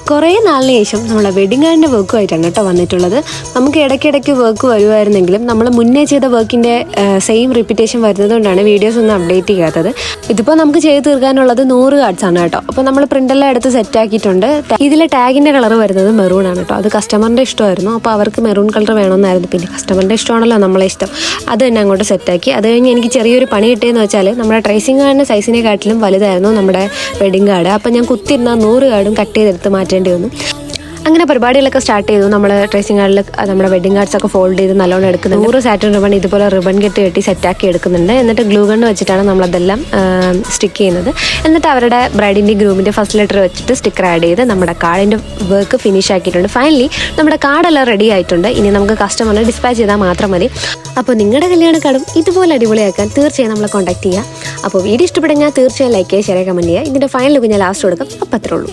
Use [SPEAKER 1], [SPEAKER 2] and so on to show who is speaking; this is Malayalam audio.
[SPEAKER 1] കുറേ നാളിന് ശേഷം നമ്മളെ വെഡിങ് കാർഡിൻ്റെ വർക്കുമായിട്ടാണ് കേട്ടോ വന്നിട്ടുള്ളത്. നമുക്ക് ഇടയ്ക്കിടയ്ക്ക് വർക്ക് വരുമായിരുന്നെങ്കിലും നമ്മൾ മുന്നേ ചെയ്ത വർക്കിൻ്റെ സെയിം റിപ്പീറ്റേഷൻ വരുന്നതുകൊണ്ടാണ് വീഡിയോസ് ഒന്നും അപ്ഡേറ്റ് ചെയ്യാത്തത്. ഇതിപ്പോൾ നമുക്ക് ചെയ്ത് തീർക്കാനുള്ളത് 100 കാർഡ്സ് ആണ് കേട്ടോ. അപ്പോൾ നമ്മൾ പ്രിൻ്റെല്ലാം എടുത്ത് സെറ്റാക്കിയിട്ടുണ്ട്. ഇതിലെ ടാഗിൻ്റെ കളർ വരുന്നത് മെറൂൺ ആണ് കേട്ടോ. അത് കസ്റ്റമറിൻ്റെ ഇഷ്ടമായിരുന്നു. അപ്പോൾ അവർക്ക് മെറൂൺ കളർ വേണമെന്നായിരുന്നു. പിന്നെ കസ്റ്റമറിൻ്റെ ഇഷ്ടമാണല്ലോ നമ്മളെ ഇഷ്ടം. അത് തന്നെ അങ്ങോട്ട് സെറ്റാക്കി. അത് കഴിഞ്ഞ് എനിക്ക് ചെറിയൊരു പണി കിട്ടിയെന്ന് വെച്ചാൽ നമ്മുടെ ട്രേസിംഗ് കാർഡിൻ്റെ സൈസിനെക്കാട്ടിലും വലുതായിരുന്നു നമ്മുടെ വെഡിങ് കാർഡ്. അപ്പോൾ ഞാൻ കുത്തിരുന്ന 100 കാർഡും കട്ട് ചെയ്തെടുത്ത് മാറ്റേണ്ടി വന്നു. അങ്ങനെ പരിപാടികളൊക്കെ സ്റ്റാർട്ട് ചെയ്തു. നമ്മൾ ട്രേസിംഗ് കാർഡിൽ നമ്മുടെ വെഡിങ് കാർഡ്സ് ഒക്കെ ഫോൾഡ് ചെയ്ത് നല്ലോണം എടുക്കുന്നുണ്ട്. 100 സാറ്റിൻ റിബൺ ഇതുപോലെ റിബൺ കെട്ടി സെറ്റാക്കി എടുക്കുന്നുണ്ട്. എന്നിട്ട് ഗ്ലൂ ഗണ്ണ് വെച്ചിട്ടാണ് നമ്മളതെല്ലാം സ്റ്റിക്ക് ചെയ്യുന്നത്. എന്നിട്ട് അവരുടെ ബ്രൈഡിൻ്റെയും ഗ്രൂമിൻ്റെ ഫസ്റ്റ് ലെറ്റർ വെച്ചിട്ട് സ്റ്റിക്കർ ആഡ് ചെയ്ത് നമ്മുടെ കാർഡിൻ്റെ വർക്ക് ഫിനിഷ് ആക്കിയിട്ടുണ്ട്. ഫൈനലി നമ്മുടെ കാർഡെല്ലാം റെഡി ആയിട്ടുണ്ട്. ഇനി നമുക്ക് കസ്റ്റമറിനെ ഡിസ്പാച്ച് ചെയ്താൽ മാത്രം മതി. അപ്പോൾ നിങ്ങളുടെ കല്യാണ കാർഡും ഇതുപോലെ അടിപൊളിയാക്കാൻ തീർച്ചയായും നമ്മളെ കോൺടാക്ട് ചെയ്യുക. അപ്പോൾ വീഡിയോ ഇഷ്ടപ്പെടുന്ന തീർച്ചയായും ലൈക്ക് ചെയ്യുക, ഷെയർ ചെയ്യുക, കമൻറ്റ് ചെയ്യുക. ഇതിൻ്റെ ഫൈനൽ ലുക്ക് ഞാൻ ലാസ്റ്റ് കൊടുക്കാം. അപ്പോൾ അത്രേ ഉള്ളൂ.